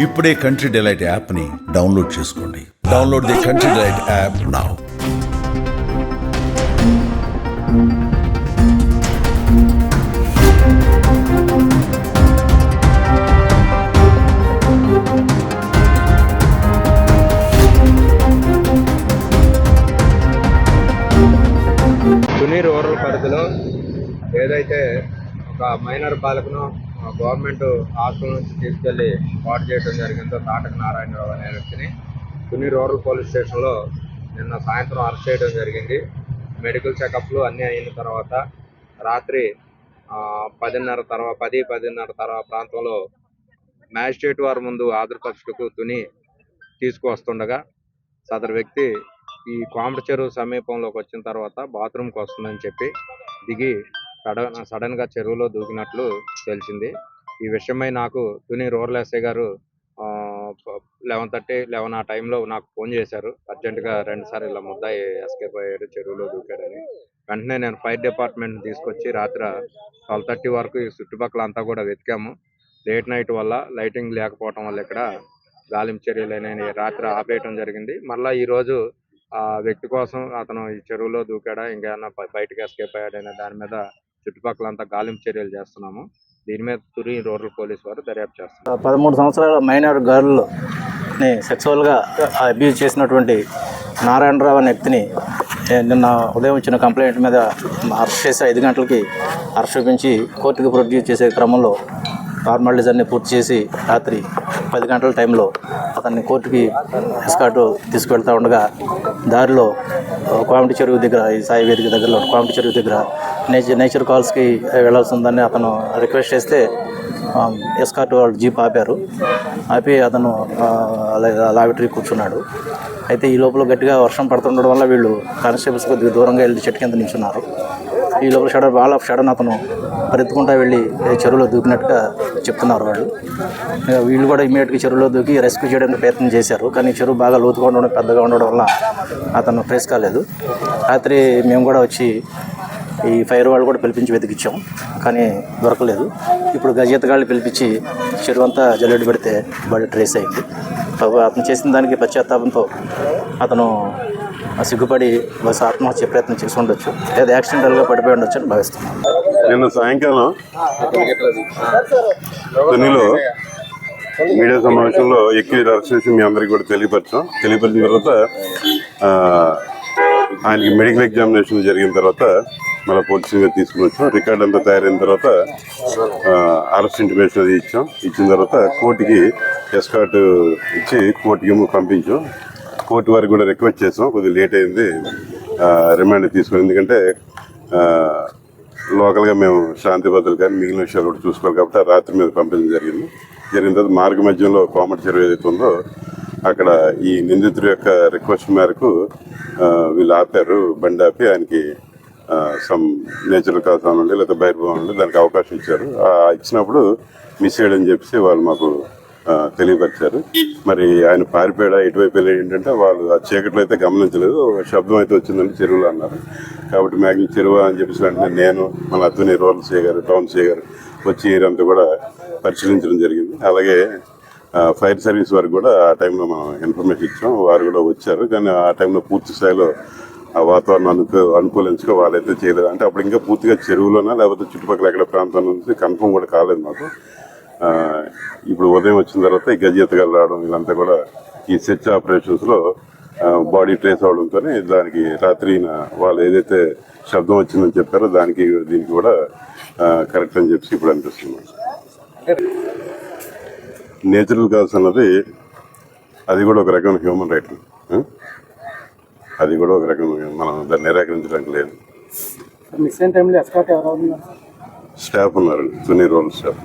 ఇప్పుడే country delight యాప్ని download చేసుకోండి. Download the country delight app now. Tuni rural పరిధిలో ఏదైతే ఒక మైనర్ బాలికను గవర్నమెంట్ హాస్టల్ నుంచి తీసుకెళ్లి పాటు చేయడం జరిగిందో తాటక నారాయణరావు అనే వ్యక్తిని తుని రూరల్ పోలీస్ స్టేషన్లో నిన్న సాయంత్రం అరెస్ట్ చేయడం జరిగింది. మెడికల్ చెకప్లు అన్నీ అయిన తర్వాత రాత్రి 10:30 తర్వాత ప్రాంతంలో మ్యాజిస్ట్రేట్ వారి ముందు హాజరుపరచుటకు తుని తీసుకువస్తుండగా సదరు వ్యక్తి ఈ కోమట చెరువు సమీపంలోకి వచ్చిన తర్వాత బాత్రూమ్కి వస్తుందని చెప్పి దిగి సడన్గా చెరువులో దూకినట్లు తెలిసింది. ఈ విషయమై నాకు తుని రూరల్ ఎస్ఐ గారు 11:30, 11 ఆ టైంలో నాకు ఫోన్ చేశారు. అర్జెంటుగా రండి సార్, ఇలా ముద్దాయి ఎస్కేప్ అయ్యాడు, చెరువులో దూకాడని. వెంటనే నేను ఫైర్ డిపార్ట్మెంట్ని తీసుకొచ్చి రాత్రి 12:30 వరకు ఈ చుట్టుపక్కల అంతా కూడా వెతికాము. లేట్ నైట్ వల్ల లైటింగ్ లేకపోవటం వల్ల ఇక్కడ గాలింపు చర్యలు అనేవి రాత్రి ఆపేయటం జరిగింది. మళ్ళీ ఈరోజు ఆ వ్యక్తి కోసం అతను ఈ చెరువులో దూకాడా, ఇంకేమన్నా బయటకు ఎస్కేప్ అయ్యాడనే దాని మీద చుట్టుపక్కలంతా గాలింపు చర్యలు చేస్తున్నాము. దీని మీద తుని రూరల్ పోలీస్ వారు దర్యాప్తు చేస్తున్నారు. 13 సంవత్సరాల మైనర్ గర్ల్ని సెక్సువల్గా అబ్యూజ్ చేసినటువంటి నారాయణరావు అనే వ్యక్తిని నిన్న ఉదయం వచ్చిన కంప్లైంట్ మీద అరెస్ట్ చేసి 5 గంటలకి అరెస్ట్ చూపించి కోర్టుకి ప్రొడ్యూస్ చేసే క్రమంలో ఫార్మాలిటీస్ అన్ని పూర్తి చేసి రాత్రి 10 గంటల టైంలో అతన్ని కోర్టుకి ఎస్కార్ట్ తీసుకువెళ్తూ ఉండగా దారిలో కోమటి చెరువు దగ్గర, ఈ సాయి వేదిక దగ్గరలో కోమటి చెరువు దగ్గర నేచర్ కాల్స్కి వెళ్ళాల్సి ఉందని అతను రిక్వెస్ట్ చేస్తే ఎస్కార్ట్ వాళ్ళు జీప్ ఆపారు. ఆపి అతను లాబరేటరీ కూర్చున్నాడు. అయితే ఈ లోపల గట్టిగా వర్షం పడుతుండడం వల్ల వీళ్ళు కానిస్టేబుల్స్ కొద్దిగా దూరంగా వెళ్ళి చెట్టు కింద నిల్చున్నారు. ఈ లోపల వాల్ ఆఫ్ షడన్ అతను పరిగెత్తుకుంటా వెళ్ళి చెరువులో దూకినట్టుగా చెప్తున్నారు వాళ్ళు. వీళ్ళు కూడా ఇమీడియట్గా చెరువులో దూకి రెస్క్యూ చేయడానికి ప్రయత్నం చేశారు. కానీ చెరువు బాగా లోతుగా ఉండడం, పెద్దగా ఉండడం వల్ల అతను ట్రేస్ కాలేదు. రాత్రి మేము కూడా వచ్చి ఈ ఫైర్ వాళ్ళు కూడా పిలిపించి వెతికిచ్చాం, కానీ దొరకలేదు. ఇప్పుడు గజేతగాళ్ళు పిలిపించి చెరువు అంతా జల్లెడ పెడితే బాడీ ట్రేస్ అయింది. అతను చేసిన దానికి పశ్చాత్తాపంతో అతను సిగ్గుపడి బస్ ఆత్మహత్య ప్రయత్నం చేసి ఉండొచ్చు, లేదా యాక్సిడెంటల్గా పడిపోయి ఉండొచ్చు అని భావిస్తున్నాను. నిన్న సాయంకాలం తునిలో మీడియా సమావేశంలో ఎక్కువ అరెస్ట్ చేసి మీ అందరికీ కూడా తెలియపరిచిన తర్వాత ఆయనకి మెడికల్ ఎగ్జామినేషన్ జరిగిన తర్వాత మళ్ళీ పోలీసుగా తీసుకుని వచ్చాం. రికార్డ్ అంతా తయారైన తర్వాత అరెస్ట్ ఇంటిమేషన్ అది ఇచ్చిన తర్వాత కోర్టుకి ఎస్కార్ట్ ఇచ్చి కోర్టుకి పంపించాం. కోర్టు వారికి కూడా రిక్వెస్ట్ చేసాం, కొద్దిగా లేట్ అయింది రిమాండ్ తీసుకుని, ఎందుకంటే లోకల్గా మేము శాంతి భద్రతలు కానీ మిగిలిన విషయాలు కూడా చూసుకోవాలి కాబట్టి రాత్రి మీద పంపించడం జరిగిన తర్వాత మార్గ మధ్యంలో కోమటి చెరువు ఏదైతే ఉందో అక్కడ ఈ నిందితుడి యొక్క రిక్వెస్ట్ మేరకు వీళ్ళు ఆపారు, బండి ఆపి ఆయనకి సమ్ నేచురల్ కాజాన్ ఉండి లేదా బహిర్భావం ఉండి దానికి అవకాశం ఇచ్చారు. ఇచ్చినప్పుడు మిస్ చేయడని చెప్పేసి వాళ్ళు మాకు తెలియపరిచారు. మరి ఆయన పారిపోయాడా, ఇటువైపు వెళ్ళాడు ఏంటంటే వాళ్ళు ఆ చీకట్లో అయితే గమనించలేదు, శబ్దం అయితే వచ్చిందని చెరువులో అన్నారు. కాబట్టి మ్యాక్సిమం చెరువు అని చెప్పేసి వెంటనే నేను మన అతుని రూరల్ సీఏ గారు, టౌన్ సీఏ గారు వచ్చి ఏరియా అంతా కూడా పరిశీలించడం జరిగింది. అలాగే ఫైర్ సర్వీస్ వారికి కూడా ఆ టైంలో మనం ఇన్ఫర్మేషన్ ఇచ్చాం, వారు కూడా వచ్చారు. కానీ ఆ టైంలో పూర్తి స్థాయిలో ఆ వాతావరణం అనుకూలించుకో వాళ్ళైతే చేయలేదు. అంటే అప్పుడు ఇంకా పూర్తిగా చెరువులోనా లేకపోతే చుట్టుపక్కల ఎక్కడ ప్రాంతం నుంచి కన్ఫర్మ్ కూడా కాలేదు మాకు. ఇప్పుడు ఉదయం వచ్చిన తర్వాత ఈ గజేతగాలు రావడం, వీళ్ళంతా కూడా ఈ సెర్చ్ ఆపరేషన్స్లో బాడీ ట్రేస్ అవడంతో దానికి రాత్రి వాళ్ళు ఏదైతే శబ్దం వచ్చిందని చెప్పారో దీనికి కూడా కరెక్ట్ అని చెప్పి ఇప్పుడు అనిపిస్తుంది. నేచురల్ కాజ్ అన్నది అది కూడా ఒక రకమైన హ్యూమన్ రైట్, అది కూడా ఒక రకమైన మనం దాన్ని నిరాకరించడానికి లేదు. మిస్ అయిన టైంలో ఎస్కార్ట్ ఎవరు స్టాఫ్ ఉన్నారండి, తుని రూరల్ స్టాఫ్.